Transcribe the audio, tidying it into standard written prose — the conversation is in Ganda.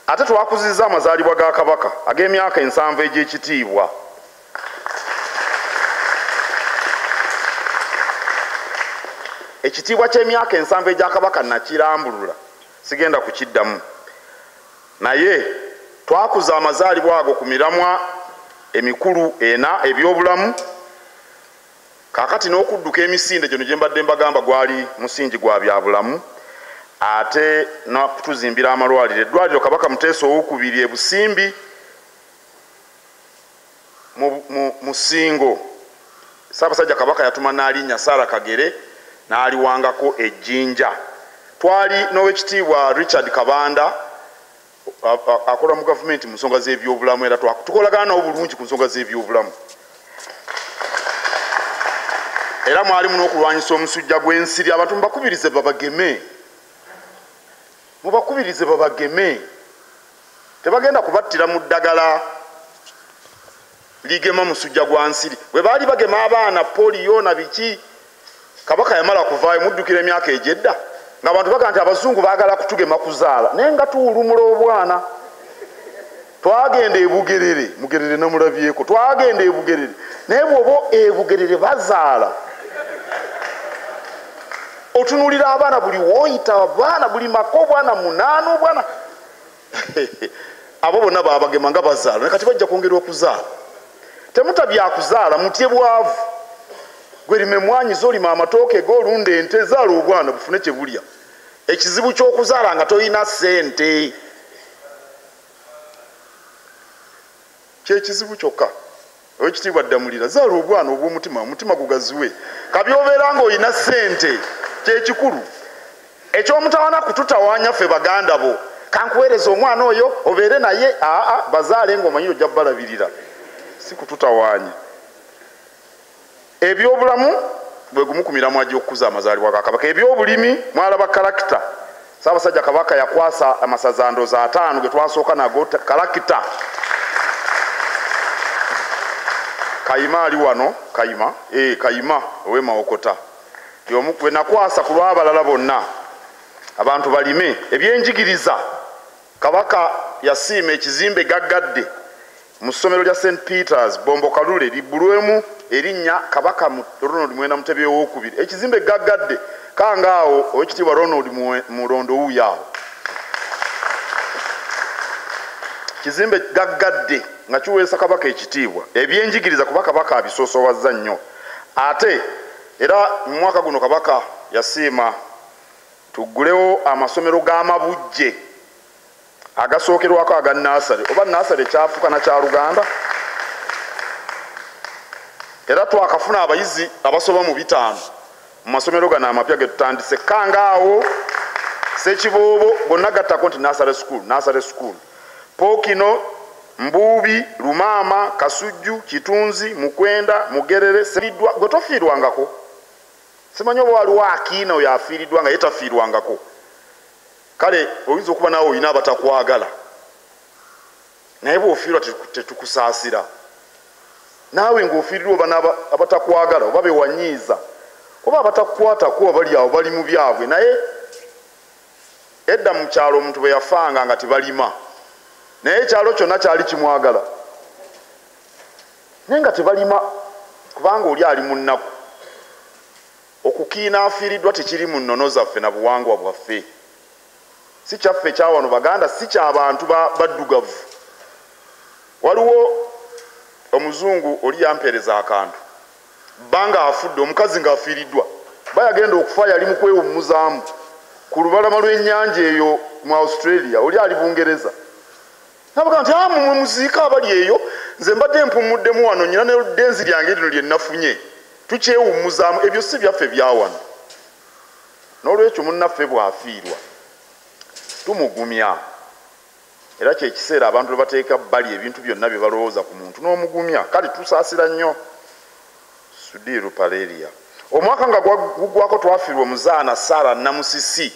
ate twakuzizza amazaalibwa ga Kabaka ag'emyaka 7 egy'ekitiibwa. Ekitiibwa ky'emyaka 7 egya Kabaka nakirambulula sigenda kukiddamu, naye twakuza amazaalibwa ago ku miramwa emikulu 4 ebyobulamu. Kaakati n'okudduka emisinde gino gye mbadde mbagamba gwali musingi gwa byabulamu, ate n'okutuzimbira amalwaliro. Eddwaliro Kabaka Muteesa II e Busimbi mu Ssingo, Ssaabasajja Kabaka yatuma n'alinnya Sarah Kagere n'aliwangako ejjinja. Twali n'owekitiibwa Richard Kabanda akola mu gavumenti mu nsonga z'ebyobulamu, era tukolagana nawo bulungi ku nsonga z'ebyobulamu. Era mwalimu n'okulwanyisa omusujja gw'ensiri. Abantu mubakubirize babageme, mubakubirize babageme. Tebagenda kubattira mu ddagala ligema musujja gwa nsiri. Bwe baali bagema abaana poliyo na biki, Kabaka yamala kuvaayo, muddukira emyaka egyedda ng'abantu baga nti abazungu baagala kutugema kuzaala, naye nga tuwulumula obwana. Twagenda ebugerere, mugerere namulabyeko, twagenda ebugerere, naye bw'oba ebugerere bazaala. Otunulira abaana buli woyita, abaana buli maka, obwana 8 obwana abo bonna babagema nga bazaala, ne kati bajja kwongera okuzaala. Temutabyakuzaala mutye bwavu. Gwe lime mwanyi zolima amatooke g'olunda ente, zaala obwana bufune kye bulya. Ekizibu ky'okuzaala nga toyina ssente kyekizibu kyokka. Owekitiibwa Ddamulira, zaala obwana obw'omutima, omutima gugaziwe. Kabyobeera ng'olina ssente kyekikulu. Eky'omutawana kututawaanya ffe baganda bo, kankuweereza omwana oyo obeere naye, bazaale ng'omanyi ojja balabirira, si kututawaanya. Ebyobulamu bwe gumu ku miramwa gy'okukuza amazaalibwa ga Kabaka. Ebyobulimi mwalaba kalakita. Ssaabasajja Kabaka yakwasa amasaza ndoozi 5 ge twasooka nago kalakita. Kayima ali wano, Kayima ow'Emawokota. Y'omu gwe nakwasa ku lw'abalala bonna. Abantu balime. Ebyenjigiriza, Kabaka yasiima ekizimbe gaggadde mu ssomero lya St. Peters Bombo Kalule libbulwemu erinnya Kabaka Ronald Mwenda Mutebi II. Ekizimbe gaggadde kangaawo owekitiibwa Ronald Mulondo Uyawo. Kizimbe gaggadde nga kiweesa Kabaka ekitiibwa. Ebyenjigiriza kuba Kabaka abisoosowazza nnyo. Ate era mu mwaka guno Kabaka yasiima tuggulewo amasomero g'amabujje agasookerwako aga nasale, oba nasale kyafuuka na kya Luganda. Era twakafuna abayizi abasoba mu 5 mu masomero gano amapya ge tutandise. Kangaawo, Ssekiboobo gonna gattako nti Nasale School. Pookino, Mbuubi, Lumaama, Kasujju, Kitunzi, Mukwenda, Mugerere, Seridwa gwe tofiirwangako. Simanyi oba waliwo Akiina oyo afiiriddwa nga ye tafiirwangako. Kale oyinza okuba naawe olina abatakwagala, naye bw'ofiirwa tetukusaasira. Naawe ng'ofiiriddwa oba abatakwagala oba bewanyiiza oba abatakukwatako bali awo bali mu byabwe. Naye edda mu kyalo omuntu bwe yafanga nga tebalima, naye ekyalo kyonna kyali kimwagala, naye nga tebalima kubanga oli ali mu nnaku. Okukiina afiiriddwa tekiri mu nnono zaffe na buwangwa bwaffe. Si kyaffe kya wano Baganda, si ky'abantu baddugavu. Waliwo omuzungu oli yampeereza akantu, bbanga afudde, omukazi ng'afiiriddwa, bayagenda okufa yali mu kwewummuzaamu ku lubalama lw'ennyanja eyo mu Australia, oli ali Bungereza. Nabaga nti mwe muziika abali eyo, nze mbadde mpumuddemu wano, nnyina n'eddenzi lyange lino lye nafunye, tukyewummuzaamu. Ebyo si byaffe bya wano. N'olwekyo munnaffe bw'afiirwa tumugumya. Era kyekiseera abantu bateeka bbali ebintu byonna bye balowooza ku muntu n'omugumya. Kale tusaasira nnyo. Sudiru Paleria. Omwaka nga guggwako twafiirwa Muzaana Sarah Namusisi.